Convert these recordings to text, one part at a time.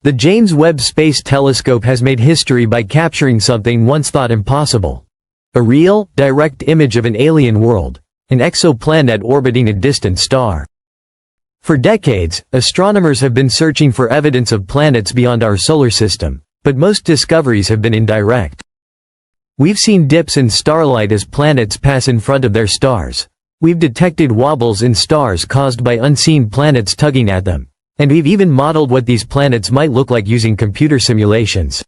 The James Webb Space Telescope has made history by capturing something once thought impossible. A real, direct image of an alien world, an exoplanet orbiting a distant star. For decades, astronomers have been searching for evidence of planets beyond our solar system, but most discoveries have been indirect. We've seen dips in starlight as planets pass in front of their stars. We've detected wobbles in stars caused by unseen planets tugging at them. And we've even modeled what these planets might look like using computer simulations.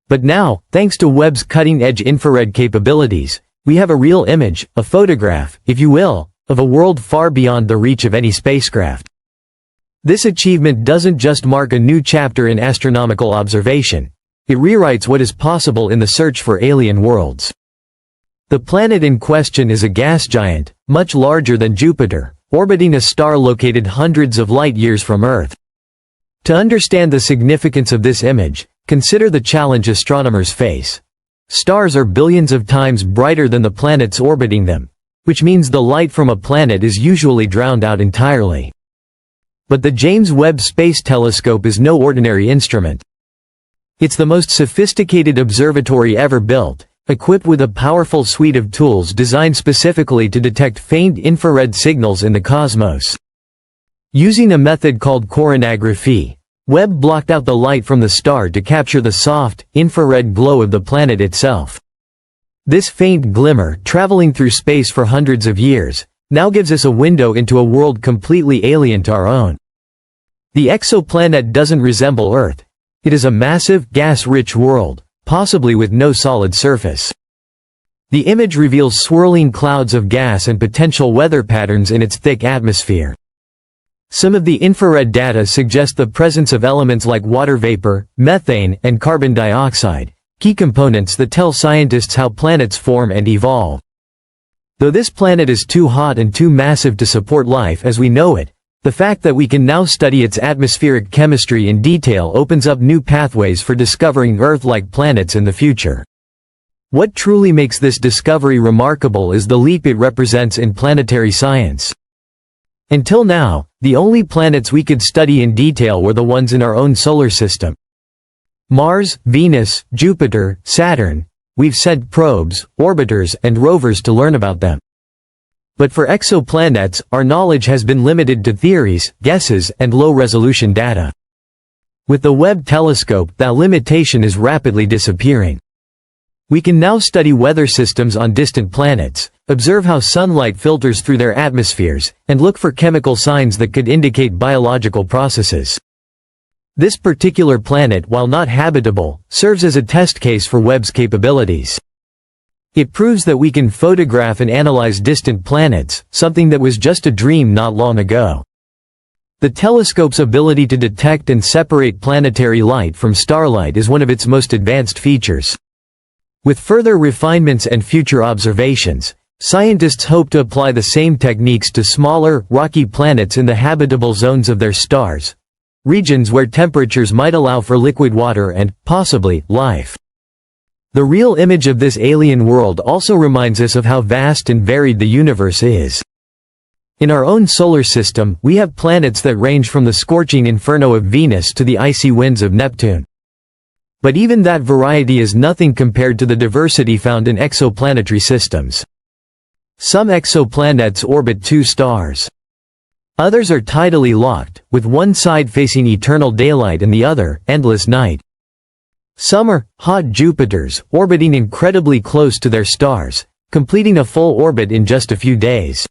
But now, thanks to Webb's cutting-edge infrared capabilities, we have a real image, a photograph, if you will, of a world far beyond the reach of any spacecraft. This achievement doesn't just mark a new chapter in astronomical observation. It rewrites what is possible in the search for alien worlds. The planet in question is a gas giant, much larger than Jupiter, orbiting a star located hundreds of light-years from Earth. To understand the significance of this image, consider the challenge astronomers face. Stars are billions of times brighter than the planets orbiting them, which means the light from a planet is usually drowned out entirely. But the James Webb Space Telescope is no ordinary instrument. It's the most sophisticated observatory ever built, equipped with a powerful suite of tools designed specifically to detect faint infrared signals in the cosmos. Using a method called coronagraphy, Webb blocked out the light from the star to capture the soft, infrared glow of the planet itself. This faint glimmer, traveling through space for hundreds of years, now gives us a window into a world completely alien to our own. The exoplanet doesn't resemble Earth. It is a massive, gas-rich world, possibly with no solid surface. The image reveals swirling clouds of gas and potential weather patterns in its thick atmosphere. Some of the infrared data suggest the presence of elements like water vapor, methane, and carbon dioxide, key components that tell scientists how planets form and evolve. Though this planet is too hot and too massive to support life as we know it, the fact that we can now study its atmospheric chemistry in detail opens up new pathways for discovering Earth-like planets in the future. What truly makes this discovery remarkable is the leap it represents in planetary science. Until now, the only planets we could study in detail were the ones in our own solar system. Mars, Venus, Jupiter, Saturn. We've sent probes, orbiters, and rovers to learn about them. But for exoplanets, our knowledge has been limited to theories, guesses, and low-resolution data. With the Webb telescope, that limitation is rapidly disappearing. We can now study weather systems on distant planets, observe how sunlight filters through their atmospheres, and look for chemical signs that could indicate biological processes. This particular planet, while not habitable, serves as a test case for Webb's capabilities. It proves that we can photograph and analyze distant planets, something that was just a dream not long ago. The telescope's ability to detect and separate planetary light from starlight is one of its most advanced features. With further refinements and future observations, scientists hope to apply the same techniques to smaller, rocky planets in the habitable zones of their stars, regions where temperatures might allow for liquid water and, possibly, life. The real image of this alien world also reminds us of how vast and varied the universe is. In our own solar system, we have planets that range from the scorching inferno of Venus to the icy winds of Neptune. But even that variety is nothing compared to the diversity found in exoplanetary systems. Some exoplanets orbit two stars. Others are tidally locked, with one side facing eternal daylight and the other, endless night. Some are hot Jupiters, orbiting incredibly close to their stars, completing a full orbit in just a few days.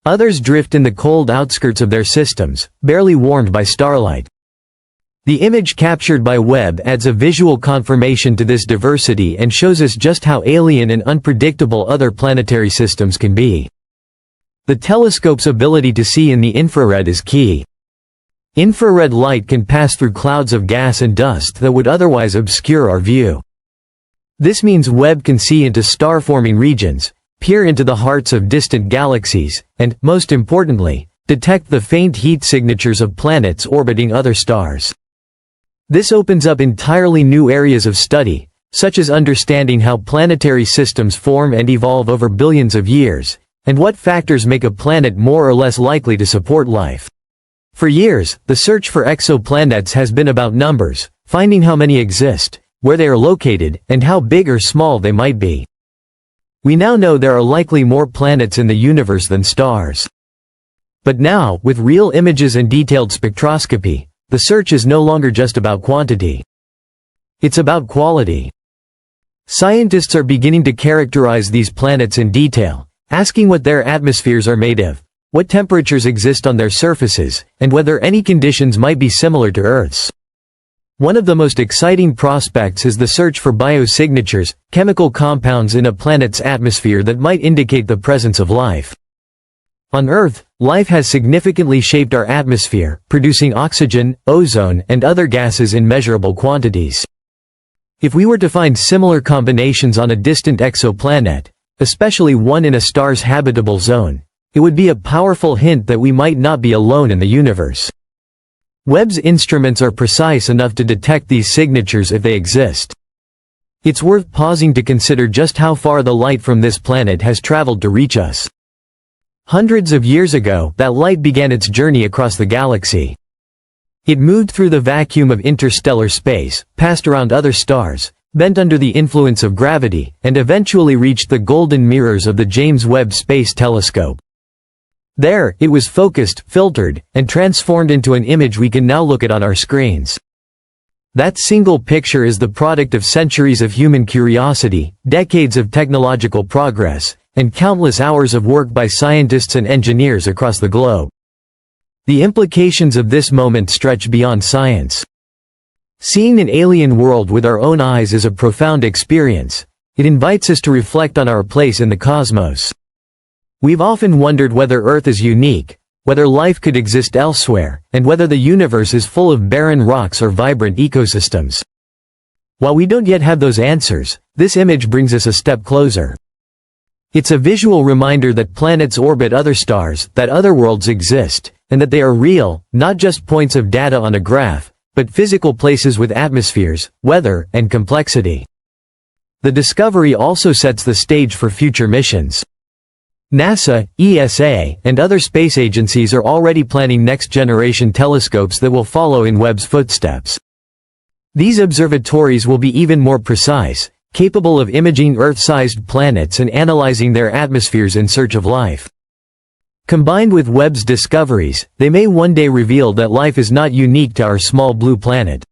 Others drift in the cold outskirts of their systems, barely warmed by starlight. The image captured by Webb adds a visual confirmation to this diversity and shows us just how alien and unpredictable other planetary systems can be. The telescope's ability to see in the infrared is key. Infrared light can pass through clouds of gas and dust that would otherwise obscure our view. This means Webb can see into star-forming regions, peer into the hearts of distant galaxies, and, most importantly, detect the faint heat signatures of planets orbiting other stars. This opens up entirely new areas of study, such as understanding how planetary systems form and evolve over billions of years, and what factors make a planet more or less likely to support life. For years, the search for exoplanets has been about numbers, finding how many exist, where they are located, and how big or small they might be. We now know there are likely more planets in the universe than stars. But now, with real images and detailed spectroscopy, the search is no longer just about quantity. It's about quality. Scientists are beginning to characterize these planets in detail, asking what their atmospheres are made of, what temperatures exist on their surfaces, and whether any conditions might be similar to Earth's. One of the most exciting prospects is the search for biosignatures, chemical compounds in a planet's atmosphere that might indicate the presence of life. On Earth, life has significantly shaped our atmosphere, producing oxygen, ozone, and other gases in measurable quantities. If we were to find similar combinations on a distant exoplanet, especially one in a star's habitable zone, it would be a powerful hint that we might not be alone in the universe. Webb's instruments are precise enough to detect these signatures if they exist. It's worth pausing to consider just how far the light from this planet has traveled to reach us. Hundreds of years ago, that light began its journey across the galaxy. It moved through the vacuum of interstellar space, passed around other stars, bent under the influence of gravity, and eventually reached the golden mirrors of the James Webb Space Telescope. There, it was focused, filtered, and transformed into an image we can now look at on our screens. That single picture is the product of centuries of human curiosity, decades of technological progress, and countless hours of work by scientists and engineers across the globe. The implications of this moment stretch beyond science. Seeing an alien world with our own eyes is a profound experience. It invites us to reflect on our place in the cosmos. We've often wondered whether Earth is unique, whether life could exist elsewhere, and whether the universe is full of barren rocks or vibrant ecosystems. While we don't yet have those answers, this image brings us a step closer. It's a visual reminder that planets orbit other stars, that other worlds exist, and that they are real, not just points of data on a graph, but physical places with atmospheres, weather, and complexity. The discovery also sets the stage for future missions. NASA, ESA, and other space agencies are already planning next-generation telescopes that will follow in Webb's footsteps. These observatories will be even more precise, capable of imaging Earth-sized planets and analyzing their atmospheres in search of life. Combined with Webb's discoveries, they may one day reveal that life is not unique to our small blue planet.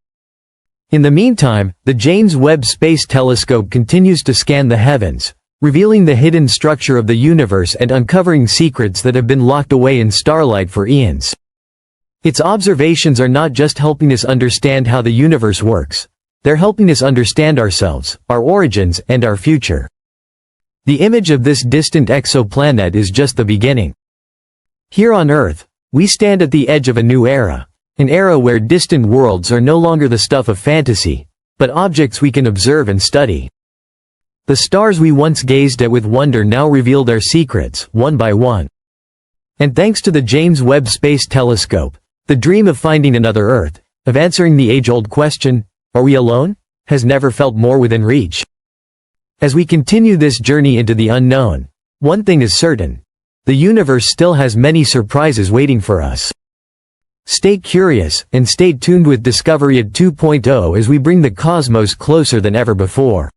In the meantime, the James Webb Space Telescope continues to scan the heavens, revealing the hidden structure of the universe and uncovering secrets that have been locked away in starlight for eons. Its observations are not just helping us understand how the universe works, they're helping us understand ourselves, our origins, and our future. The image of this distant exoplanet is just the beginning. Here on Earth, we stand at the edge of a new era, an era where distant worlds are no longer the stuff of fantasy, but objects we can observe and study. The stars we once gazed at with wonder now reveal their secrets, one by one. And thanks to the James Webb Space Telescope, the dream of finding another Earth, of answering the age-old question, "Are we alone?" has never felt more within reach. As we continue this journey into the unknown, one thing is certain: the universe still has many surprises waiting for us. Stay curious, and stay tuned with Discovery at 2.0 as we bring the cosmos closer than ever before.